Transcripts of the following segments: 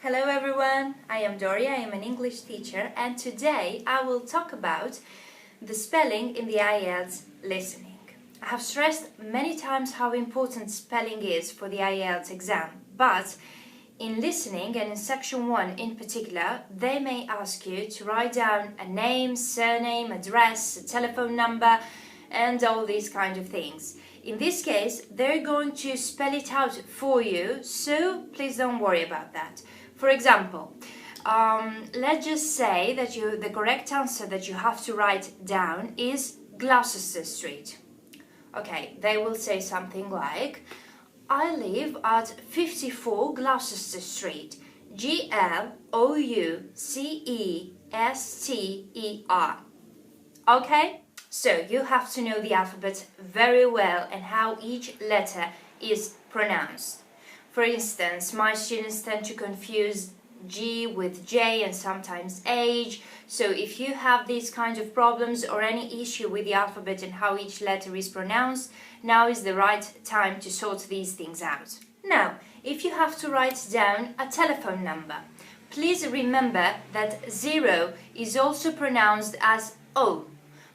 Hello everyone, I am Doria, I am an English teacher, and today I will talk about the spelling in the IELTS listening. I have stressed many times how important spelling is for the IELTS exam, but in listening and in section 1 in particular, they may ask you to write down a name, surname, address, a telephone number, and all these kind of things. In this case, they're going to spell it out for you, so please don't worry about that. For example, let's just say that the correct answer that you have to write down is Gloucester Street. Okay, they will say something like, I live at 54 Gloucester Street, Gloucester. Okay? So you have to know the alphabet very well and how each letter is pronounced. For instance, my students tend to confuse G with J and sometimes H. So if you have these kind of problems or any issue with the alphabet and how each letter is pronounced, now is the right time to sort these things out. Now, if you have to write down a telephone number, please remember that 0 is also pronounced as O.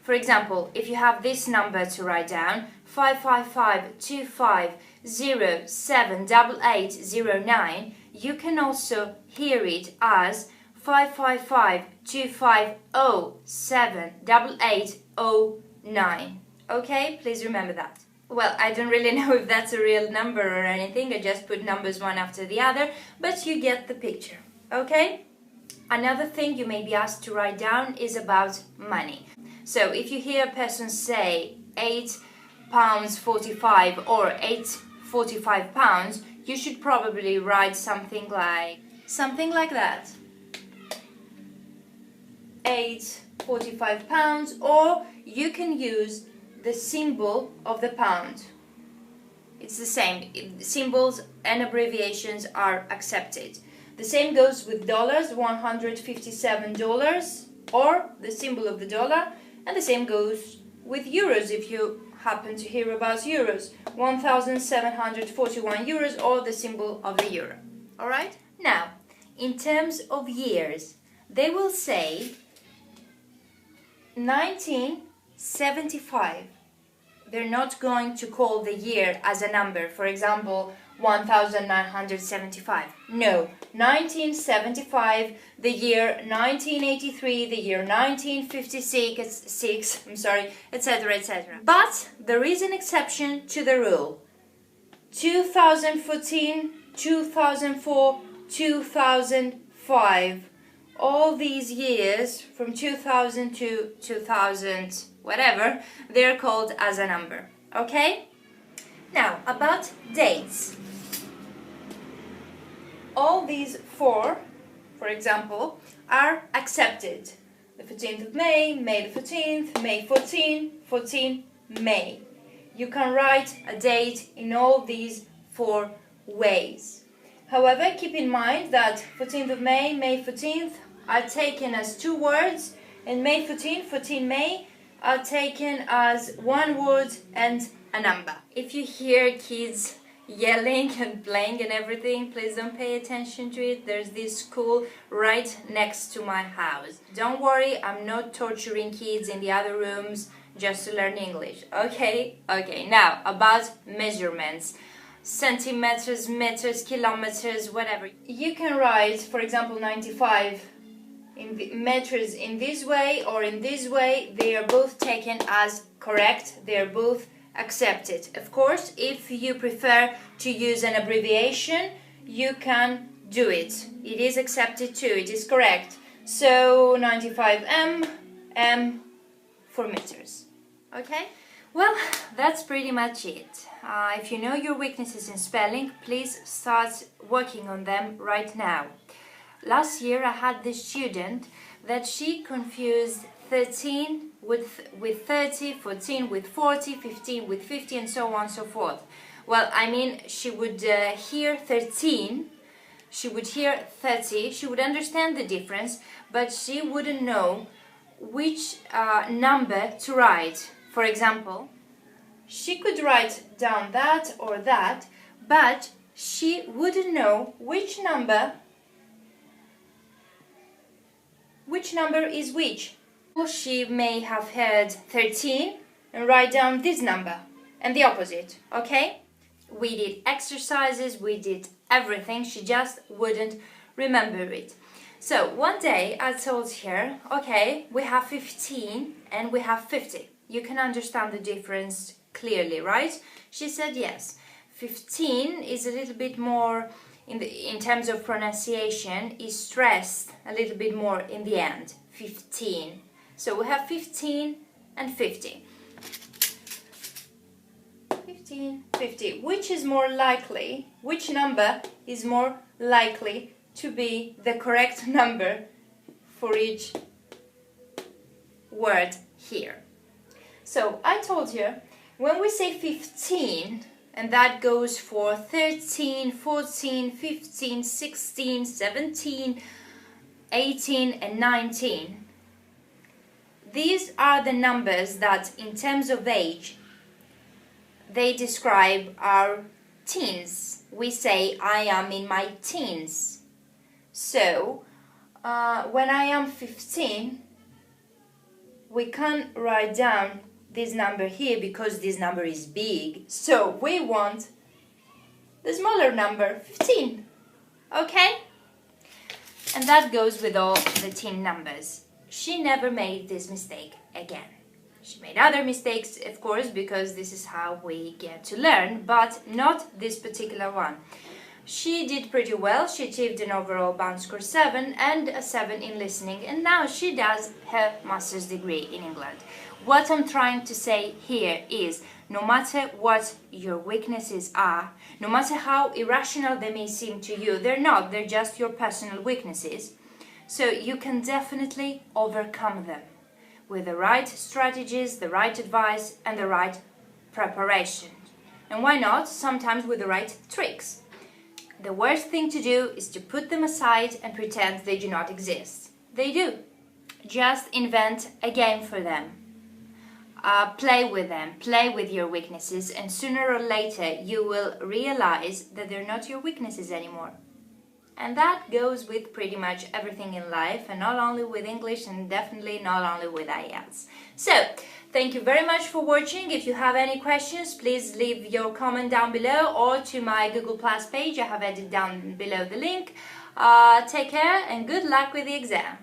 For example, if you have this number to write down, 555-250-78809, you can also hear it as 555-250-78809. Okay, please remember that. Well, I don't really know if that's a real number or anything, I just put numbers one after the other, but you get the picture, okay? Another thing you may be asked to write down is about money. So if you hear a person say £8.45 or £8.45, you should probably write something like that. £8.45, or you can use the symbol of the pound. It's the same. Symbols and abbreviations are accepted. The same goes with dollars, $157, or the symbol of the dollar, and the same goes with euros if you happen to hear about euros, 1,741 euros, or the symbol of the euro. Alright? Now, in terms of years, they will say 1975. They're not going to call the year as a number, for example, 1975. No, 1975, the year 1983, the year 1956, etc., etc. But there is an exception to the rule. 2014, 2004, 2005. All these years, from 2000 to 2000, whatever, they're called as a number. Okay? Now, about dates. All these four, for example, are accepted. The 14th of May, May the 14th, May 14, 14, May. You can write a date in all these four ways. However, keep in mind that 14th of May, May 14th are taken as two words, and May 14, 14 May are taken as one word and a number. If you hear kids yelling and playing and everything, please don't pay attention to it. There's this school right next to my house. Don't worry, I'm not torturing kids in the other rooms just to learn English. Okay? Okay, now about measurements. Centimeters, meters, kilometers, whatever. You can write, for example, 95 in the meters in this way or in this way. They are both taken as correct. They are both accepted. Of course, if you prefer to use an abbreviation, you can do it. It is accepted too. It is correct. So 95 m for meters. Okay? Well, that's pretty much it. If you know your weaknesses in spelling, please start working on them right now. Last year I had this student that she confused 13 with 30, 14 with 40, 15 with 50, and so on and so forth. Well, I mean, she would hear 13, she would hear 30, she would understand the difference, but she wouldn't know which number to write. For example, she could write down that or that, but she wouldn't know which number which number is which. She may have heard 13 and write down this number and the opposite, okay? We did exercises, we did everything, she just wouldn't remember it. So one day I told her, okay, we have 15 and we have 50. You can understand the difference clearly, right? She said yes. 15 is a little bit more, in terms of pronunciation, is stressed a little bit more in the end. 15. So we have 15 and 50. 15, 50. Which is more likely, which number is more likely to be the correct number for each word here? So I told you, when we say 15, and that goes for 13, 14, 15, 16, 17, 18 and 19, these are the numbers that in terms of age they describe our teens. We say I am in my teens. So when I am 15, we can't write down this number here because this number is big. So we want the smaller number, 15. Okay? And that goes with all the teen numbers. She never made this mistake again. She made other mistakes, of course, because this is how we get to learn, but not this particular one. She did pretty well. She achieved an overall band score 7 and a 7 in listening, and now she does her master's degree in England. What I'm trying to say here is, no matter what your weaknesses are, no matter how irrational they may seem to you, they're not, they're just your personal weaknesses. So you can definitely overcome them with the right strategies, the right advice and the right preparation. And why not, sometimes with the right tricks. The worst thing to do is to put them aside and pretend they do not exist. They do. Just invent a game for them. Play with them, play with your weaknesses, and sooner or later you will realize that they're not your weaknesses anymore. And that goes with pretty much everything in life, and not only with English, and definitely not only with IELTS. So, thank you very much for watching. If you have any questions, please leave your comment down below or to my Google Plus page. I have added down below the link. Take care and good luck with the exam.